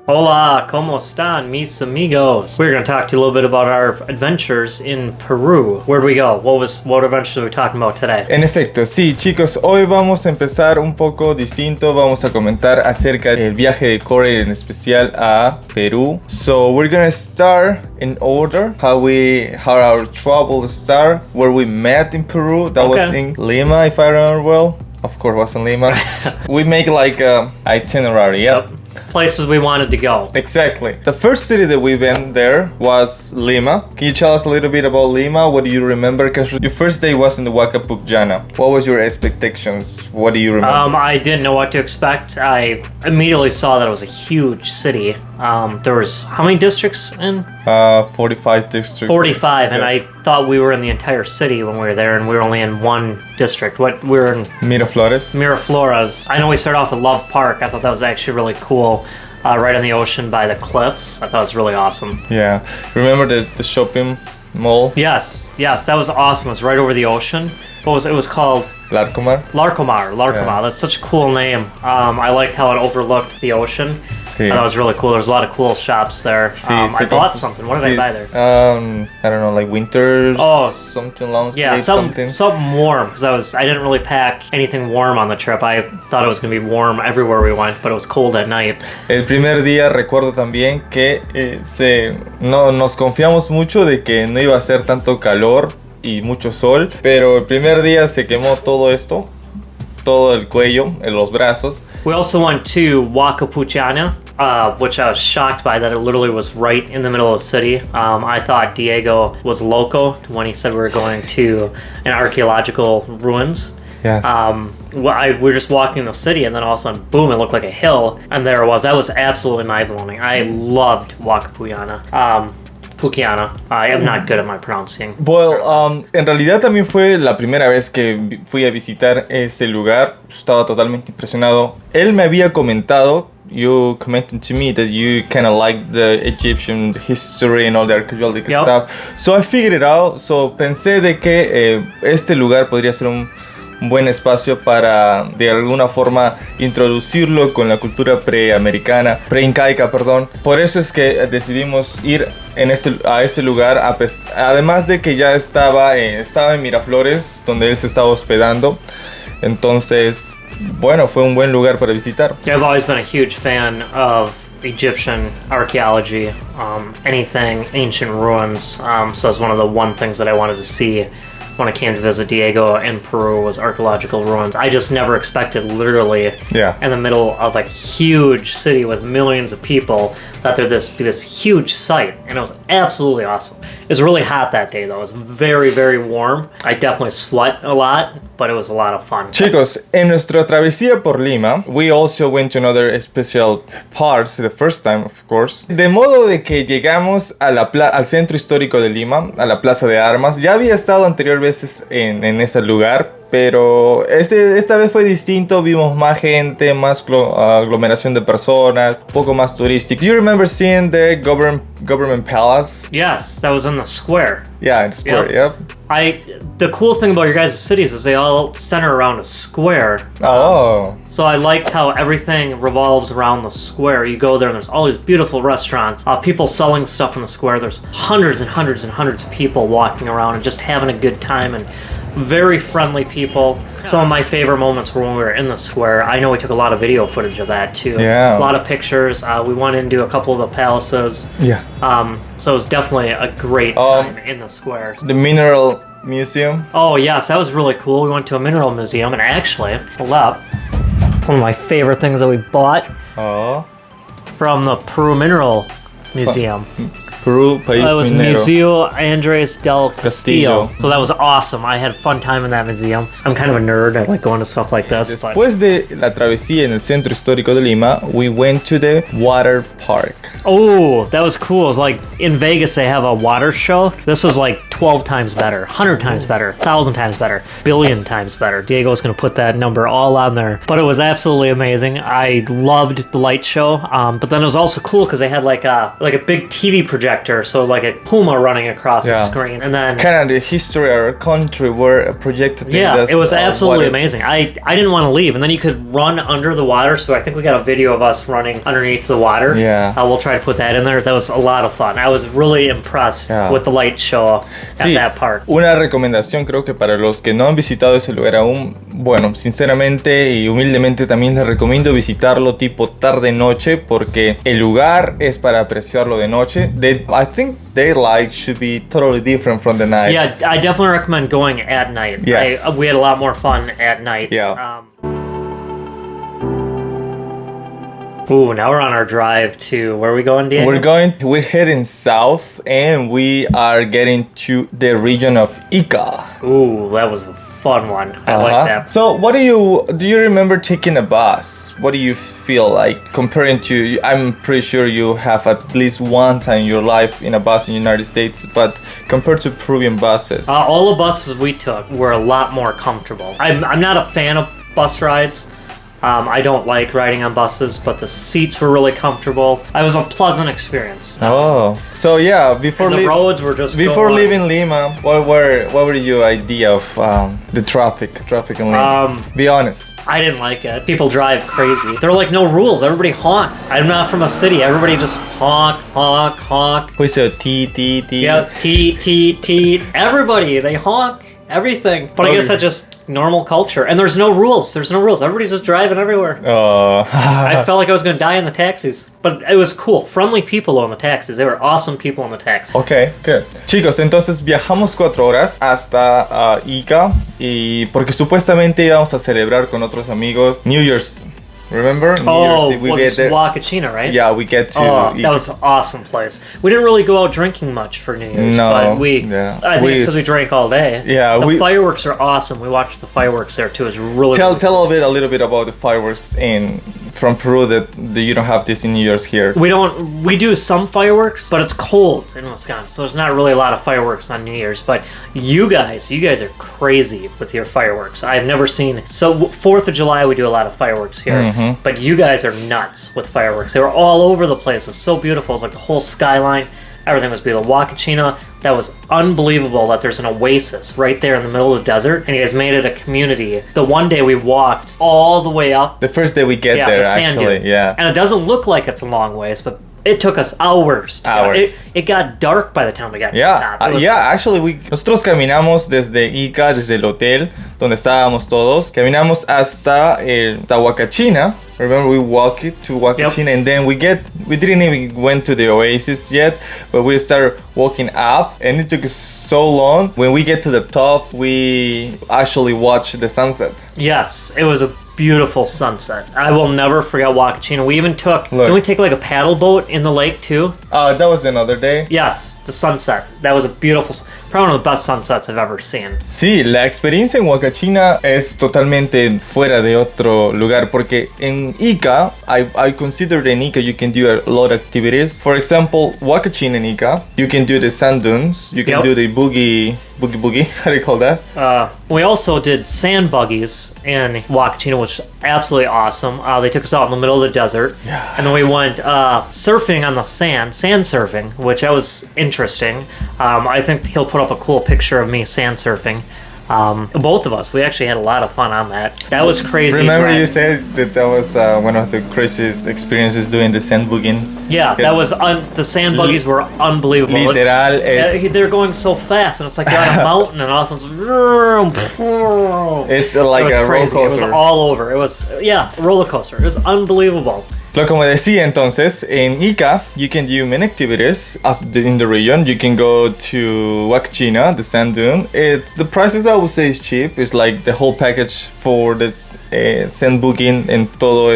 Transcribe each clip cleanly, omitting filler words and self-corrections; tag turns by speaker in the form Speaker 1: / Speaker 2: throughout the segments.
Speaker 1: Hola, ¿cómo están, mis amigos? We're going to talk to you a little bit about our adventures in Peru. Where'd we go? What adventures are we talking about today?
Speaker 2: En efecto, sí, chicos, hoy vamos a empezar un poco distinto. Vamos a comentar acerca del viaje de Corey, en especial a Perú. So we're gonna start in order how our travel start, where we met in Peru. That was in Lima, if I remember well. Of course, it was in Lima. We make like a itinerary. Yep.
Speaker 1: Places we wanted to go.
Speaker 2: Exactly. The first city that we went there was Lima. Can you tell us a little bit about Lima? What do you remember? Because your first day was in the Huacapucana. What was your expectations? What do you remember?
Speaker 1: I didn't know what to expect. I immediately saw that it was a huge city. There was how many districts in?
Speaker 2: 45 districts.
Speaker 1: 45, and I thought we were in the entire city when we were there, and we were only in one district. We were in
Speaker 2: Miraflores.
Speaker 1: Miraflores. I know we started off at Love Park. I thought that was actually really cool. Right on the ocean by the cliffs. I thought it was really awesome.
Speaker 2: Yeah. Remember the shopping mall?
Speaker 1: Yes, that was awesome. It was right over the ocean. It was called?
Speaker 2: Larcomar.
Speaker 1: Larcomar.
Speaker 2: Yeah.
Speaker 1: That's such a cool name. I liked how it overlooked the ocean.
Speaker 2: Sí.
Speaker 1: That was really cool. There was a lot of cool shops there.
Speaker 2: Sí,
Speaker 1: I bought something. What did I buy there?
Speaker 2: I don't know, like winters. Something long sleeve.
Speaker 1: Yeah, something warm because I didn't really pack anything warm on the trip. I thought it was gonna be warm everywhere we went, but it was cold at night.
Speaker 2: El primer día recuerdo también que nos confiamos mucho de que no iba a ser tanto calor y mucho sol, pero el primer día se quemó todo esto, todo el cuello, en los brazos.
Speaker 1: We also went to Huacapuchana, which I was shocked by that it literally was right in the middle of the city. I thought Diego was loco when he said we were going to an archaeological ruins.
Speaker 2: Yes.
Speaker 1: We were just walking in the city, and then all of a sudden, boom, it looked like a hill, and there it was. That was absolutely mind-blowing. I loved Huacapuchana. Pukiana. I am not good at my pronouncing.
Speaker 2: Well, en realidad también fue la primera vez que fui a visitar ese lugar. Estaba totalmente impresionado. Él me había comentado, you commented to me that you kind of like the Egyptian history and all the archaeological stuff. So I figured it out. So pensé de que este lugar podría ser un buen espacio para de alguna forma introducirlo con la cultura preincaica, perdón. Por eso es que decidimos ir a este lugar, además de que ya estaba en Miraflores, donde él se estaba hospedando. Entonces, bueno, fue un buen lugar para visitar.
Speaker 1: I've always been a huge fan of Egyptian archaeology, anything ancient ruins. So it's one of the one things that I wanted to see when I came to visit Diego in Peru was archaeological ruins. I just never expected, literally, in the middle of a huge city with millions of people, that there'd be this huge site, and it was absolutely awesome. It was really hot that day, though. It was very, very warm. I definitely sweat a lot, but it was a lot of fun.
Speaker 2: Chicos, en nuestra travesía por Lima, we also went to another special parts the first time, of course. De modo de que llegamos a al centro histórico de Lima, a la Plaza de Armas. Ya había estado anterior veces en ese lugar, pero esta vez fue distinto. Vimos más gente, más aglomeración de personas, un poco más turístico. Do you remember seeing the government palace?
Speaker 1: Yes, that was in the square.
Speaker 2: Yeah, in the square, yep.
Speaker 1: The cool thing about your guys' cities is they all center around a square. So I liked how everything revolves around the square. You go there and there's all these beautiful restaurants, people selling stuff in the square. There's hundreds and hundreds and hundreds of people walking around and just having a good time, and very friendly people. Some of my favorite moments were when we were in the square. I know we took a lot of video footage of that too.
Speaker 2: Yeah.
Speaker 1: A lot of pictures. We went into a couple of the palaces.
Speaker 2: Yeah.
Speaker 1: So it was definitely a great time in the square.
Speaker 2: The Mineral Museum.
Speaker 1: Oh yes, that was really cool. We went to a mineral museum, and actually, hold up, one of my favorite things that we bought from the Peru Mineral Museum.
Speaker 2: Peru, País
Speaker 1: It was
Speaker 2: Minero.
Speaker 1: Museo Andres del Castillo.
Speaker 2: Castillo.
Speaker 1: So that was awesome. I had a fun time in that museum. I'm kind of a nerd. I like going to stuff like this.
Speaker 2: Después de la travesía en el centro histórico de Lima, we went to the water park.
Speaker 1: Oh, that was cool. It was like in Vegas they have a water show. This was like 12 times better, 100 times better, 1,000 times better, billion times better. Diego's going to put that number all on there. But it was absolutely amazing. I loved the light show. But then it was also cool because they had like a big TV projector projector, so like a puma running across the
Speaker 2: Yeah.
Speaker 1: screen, and then
Speaker 2: Kind of the history of our country were projected in
Speaker 1: yeah,
Speaker 2: this,
Speaker 1: it was absolutely
Speaker 2: water.
Speaker 1: amazing. I didn't want to leave, and then you could run under the water. So I think we got a video of us running underneath the water.
Speaker 2: Yeah.
Speaker 1: We'll try to put that in there. That was a lot of fun. I was really impressed
Speaker 2: Yeah.
Speaker 1: with the light show at
Speaker 2: Sí,
Speaker 1: that park.
Speaker 2: una recomendación creo que para los que no han visitado ese lugar aún, bueno, sinceramente y humildemente también les recomiendo visitarlo tipo tarde-noche porque el lugar es para apreciarlo de noche. I think daylight should be totally different from the night.
Speaker 1: Yeah, I definitely recommend going at night.
Speaker 2: Yes.
Speaker 1: We had a lot more fun at night.
Speaker 2: Yeah.
Speaker 1: Ooh, now we're on our drive to, where are we going, Diego?
Speaker 2: We're heading south and we are getting to the region of Ica.
Speaker 1: Ooh, that was a fun one. I like that.
Speaker 2: So what do you remember taking a bus? What do you feel like comparing to, I'm pretty sure you have at least one time in your life in a bus in the United States, but compared to Peruvian buses.
Speaker 1: All the buses we took were a lot more comfortable. I'm not a fan of bus rides. I don't like riding on buses, but the seats were really comfortable. It was a pleasant experience.
Speaker 2: Oh, so yeah, before
Speaker 1: And the roads were just
Speaker 2: leaving Lima, what were your idea of the traffic in Lima? Be honest.
Speaker 1: I didn't like it. People drive crazy. There are like no rules. Everybody honks. I'm not from a city. Everybody just honk, honk, honk.
Speaker 2: We said T.
Speaker 1: Yeah, T. Everybody, they honk. Everything. But I guess that's just normal culture. And there's no rules. Everybody's just driving everywhere. I felt like I was going to die in the taxis. But it was cool. Friendly people in the taxis. They were awesome people in the taxis.
Speaker 2: Ok, good. Chicos, entonces viajamos 4 horas hasta Ica y porque supuestamente íbamos a celebrar con otros amigos New Year's. Remember?
Speaker 1: Oh,
Speaker 2: New Year's, we
Speaker 1: was
Speaker 2: get
Speaker 1: it
Speaker 2: there.
Speaker 1: Wakachina, right?
Speaker 2: Yeah, we get to Ica.
Speaker 1: That was an awesome place. We didn't really go out drinking much for New Year's,
Speaker 2: No,
Speaker 1: but I think it's because we drank all day.
Speaker 2: Yeah,
Speaker 1: the fireworks are awesome. We watched the fireworks there too. It's really
Speaker 2: Tell
Speaker 1: cool.
Speaker 2: a little bit about the fireworks from Peru that you don't have this in New Year's here.
Speaker 1: We do some fireworks, but it's cold in Wisconsin, so there's not really a lot of fireworks on New Year's. But you guys are crazy with your fireworks. I've never seen. So 4th of July we do a lot of fireworks here, but you guys are nuts with fireworks. They were all over the place. It's so beautiful. It's like the whole skyline. Everything was beautiful. Wakachina, that was unbelievable that there's an oasis right there in the middle of the desert, and you guys made it a community. The one day we walked all the way up.
Speaker 2: The first day we get there,
Speaker 1: the sand
Speaker 2: actually,
Speaker 1: dune.
Speaker 2: yeah.
Speaker 1: And it doesn't look like it's a long ways, but it took us hours. It got dark by the time we got to the top.
Speaker 2: Actually, nosotros caminamos desde Ica, desde el hotel donde estábamos todos, caminamos hasta Huacachina. Remember, we walked to Huacachina, and then we didn't even went to the oasis yet, but we started walking up, and it took us so long. When we get to the top, we actually watched the sunset.
Speaker 1: Yes, it was a beautiful sunset. I will never forget Wakachina. We even didn't we take like a paddle boat in the lake too?
Speaker 2: That was another day.
Speaker 1: Yes, the sunset. That was a beautiful, probably one of the best sunsets I've ever seen.
Speaker 2: Sí, la experiencia en Huacachina es totalmente fuera de otro lugar porque en Ica, I consider in Ica you can do a lot of activities. For example, Huacachina in Ica, you can do the sand dunes, you can do the boogie, how do you call that?
Speaker 1: We also did sand buggies in Wakachina, which was absolutely awesome. They took us out in the middle of the desert, and then we went surfing on the sand surfing, which that was interesting. I think he'll put up a cool picture of me sand surfing. Both of us, we actually had a lot of fun on that. That was crazy.
Speaker 2: Remember you said that was one of the craziest experiences doing the sand booging?
Speaker 1: Yeah, that was the sand buggies were unbelievable.
Speaker 2: Literal
Speaker 1: they're going so fast, and it's like you're on a mountain, and all of a sudden,
Speaker 2: it's like a roller coaster.
Speaker 1: It was all over. It was roller coaster. It was unbelievable.
Speaker 2: Lo como decía entonces, en Ica, you can do many activities in the region. You can go to Huacachina, the sand dune. The prices I would say is cheap. It's like the whole package for the sand booging and todo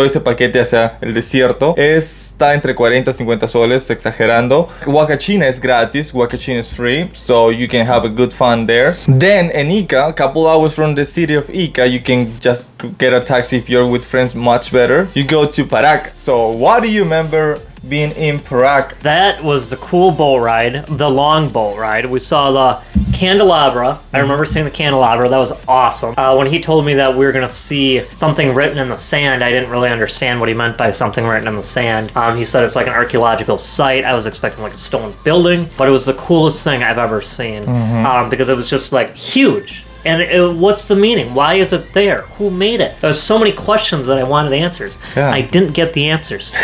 Speaker 2: ese paquete hacia el desierto está entre 40 y 50 soles, exagerando. Huacachina es gratis, Huacachina is free, so you can have a good fun there. Then in Ica, a couple hours from the city of Ica, you can just get a taxi if you're with friends, much better. You go to Paracas. So what do you remember being in Prague.
Speaker 1: That was the cool boat ride, the long boat ride. We saw the candelabra. I remember seeing the candelabra. That was awesome. When he told me that we were going to see something written in the sand, I didn't really understand what he meant by something written in the sand. He said it's like an archaeological site. I was expecting like a stone building, but it was the coolest thing I've ever seen because it was just like huge. And what's the meaning? Why is it there? Who made it? There's so many questions that I wanted answers.
Speaker 2: Yeah.
Speaker 1: I didn't get the answers.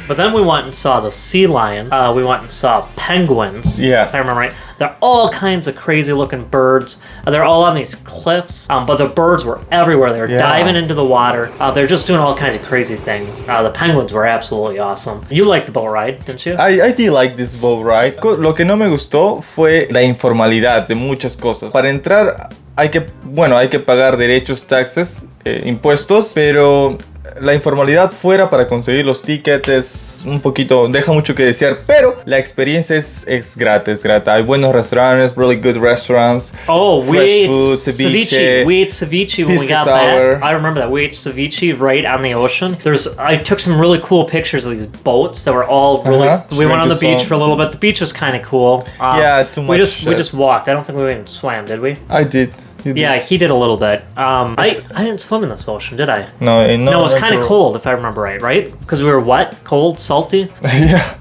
Speaker 1: But then we went and saw the sea lion. We went and saw penguins.
Speaker 2: Yes.
Speaker 1: If I remember right. They're all kinds of crazy looking birds. They're all on these cliffs. But the birds were everywhere. They were diving into the water. They're just doing all kinds of crazy things. The penguins were absolutely awesome. You liked the boat ride, didn't you?
Speaker 2: I did like this boat ride. Lo que no me gustó fue la informalidad de muchas cosas. Para entrar hay que pagar derechos, taxes, impuestos, pero la informalidad fuera para conseguir los tickets un poquito, deja mucho que desear, pero la experiencia es grata. Hay buenos restaurantes, really good restaurants.
Speaker 1: Oh, we ate
Speaker 2: food, ceviche.
Speaker 1: We ate ceviche when we got back. I remember that. We ate ceviche right on the ocean. I took some really cool pictures of these boats that were all really... We went on the beach for a little bit. The beach was kind of cool.
Speaker 2: Yeah, too much.
Speaker 1: We just walked. I don't think we even swam, did we?
Speaker 2: I did.
Speaker 1: Yeah, he did a little bit. I didn't swim in this ocean, did I?
Speaker 2: No,
Speaker 1: it was kind of cold, if I remember right? Because we were wet, cold, salty.
Speaker 2: Yeah.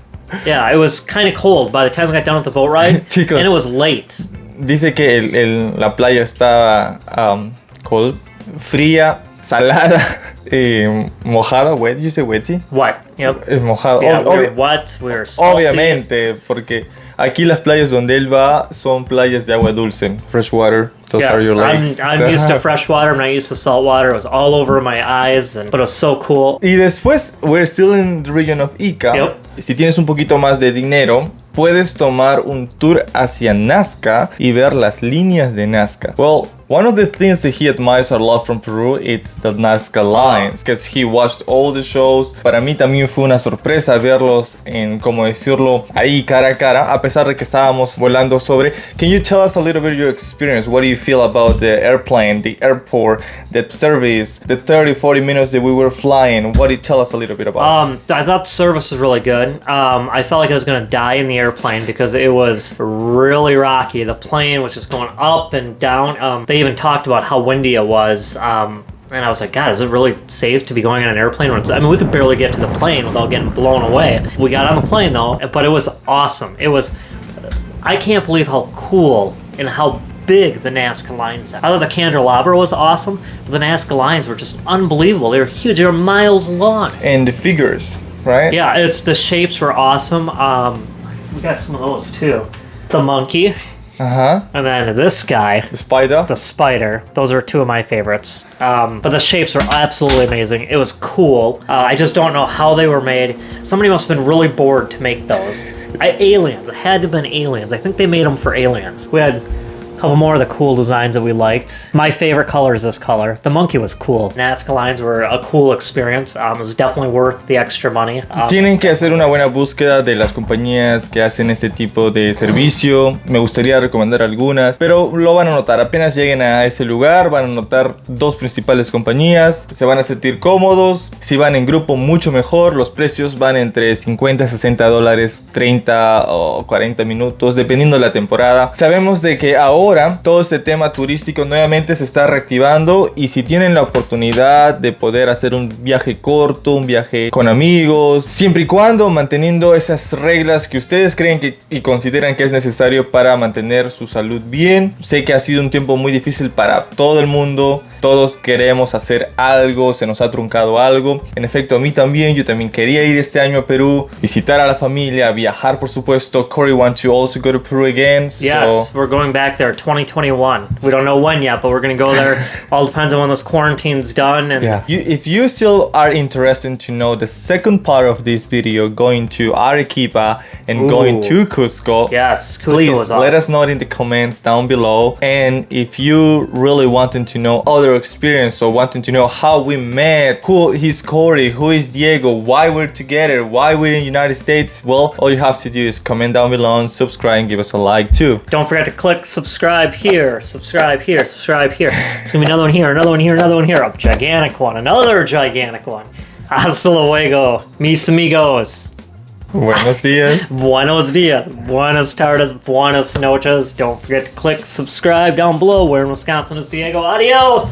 Speaker 1: Yeah, it was kind of cold by the time we got done with the boat ride.
Speaker 2: Chicos,
Speaker 1: and it was late.
Speaker 2: Dice que la playa estaba cold, fría, salada, mojada, wet. You say wetty?
Speaker 1: Wet, yep.
Speaker 2: Mojada.
Speaker 1: Yeah, we were wet, we were salty.
Speaker 2: Obviamente, porque aquí las playas donde él va son playas de agua dulce, fresh water. Those are your lakes.
Speaker 1: I'm used to fresh water. I'm not used to salt water. It was all over my eyes, but it was so cool.
Speaker 2: Y después, we're still in the region of Ica.
Speaker 1: Yep.
Speaker 2: Si tienes un poquito más de dinero, puedes tomar un tour hacia Nazca y ver las líneas de Nazca. Well, one of the things that he admires a lot from Peru is the Nazca Lines, because he watched all the shows. Para mí también fue una sorpresa verlos en, como decirlo, ahí cara a cara, a pesar de que estábamos volando sobre. Can you tell us a little bit your experience? What do you feel about the airplane, the airport, the service, the 30-40 minutes that we were flying? What do you tell us a little bit about?
Speaker 1: I thought the service was really good. I felt like I was going to die in the airplane because it was really rocky. The plane was just going up and down. They even talked about how windy it was. And I was like, God, is it really safe to be going on an airplane? We could barely get to the plane without getting blown away. We got on the plane though, but it was awesome. I can't believe how cool and how big the Nazca Lines are. I thought the candelabra was awesome, but the Nazca Lines were just unbelievable. They were huge. They were miles long.
Speaker 2: And the figures, right?
Speaker 1: Yeah, the shapes were awesome. We got some of those too. The monkey.
Speaker 2: Uh-huh.
Speaker 1: And then this guy.
Speaker 2: The spider.
Speaker 1: The spider. Those are two of my favorites. But the shapes were absolutely amazing. It was cool. I just don't know how they were made. Somebody must have been really bored to make those. Aliens. It had to have been aliens. I think they made them for aliens. We had a couple more of the cool designs that we liked. My favorite color is this color. The monkey was cool. Nazca Lines were a cool experience. It was definitely worth the extra money.
Speaker 2: Tienen que hacer una buena búsqueda de las compañías que hacen este tipo de servicio. Me gustaría recomendar algunas, pero lo van a notar. Apenas lleguen a ese lugar, van a notar dos principales compañías. Se van a sentir cómodos. Si van en grupo, mucho mejor. Los precios van entre 50 a 60 dólares, 30 o 40 minutos, dependiendo de la temporada. Sabemos de que ahora todo este tema turístico nuevamente se está reactivando, y si tienen la oportunidad de poder hacer un viaje corto, un viaje con amigos, siempre y cuando manteniendo esas reglas que ustedes creen y consideran que es necesario para mantener su salud bien. Sé que ha sido un tiempo muy difícil para todo el mundo. Todos queremos hacer algo, se nos ha truncado algo. En efecto, a mí también. Yo también quería ir este año a Perú, visitar a la familia, viajar, por supuesto. Corey wants to also go to Peru again.
Speaker 1: Yes, we're going back there 2021. We don't know when yet, but we're going to go there. All depends on when this quarantine's done. And
Speaker 2: yeah. If you still are interested to know the second part of this video, going to Arequipa and going to Cusco,
Speaker 1: yes, Cusco
Speaker 2: please
Speaker 1: was awesome.
Speaker 2: Let us know in the comments down below. And if you really wanted to know other experience, or wanting to know how we met, who is Corey, who is Diego, why we're together, why we're in the United States, well, all you have to do is comment down below and subscribe and give us a like too.
Speaker 1: Don't forget to click subscribe here, subscribe here, subscribe here. There's gonna be another one here, another one here, another one here. A gigantic one, another gigantic one. Hasta luego, mis amigos.
Speaker 2: Buenos días.
Speaker 1: Buenos dias, buenas tardes, buenas noches. Don't forget to click subscribe down below. Where in Wisconsin is Diego? Adios!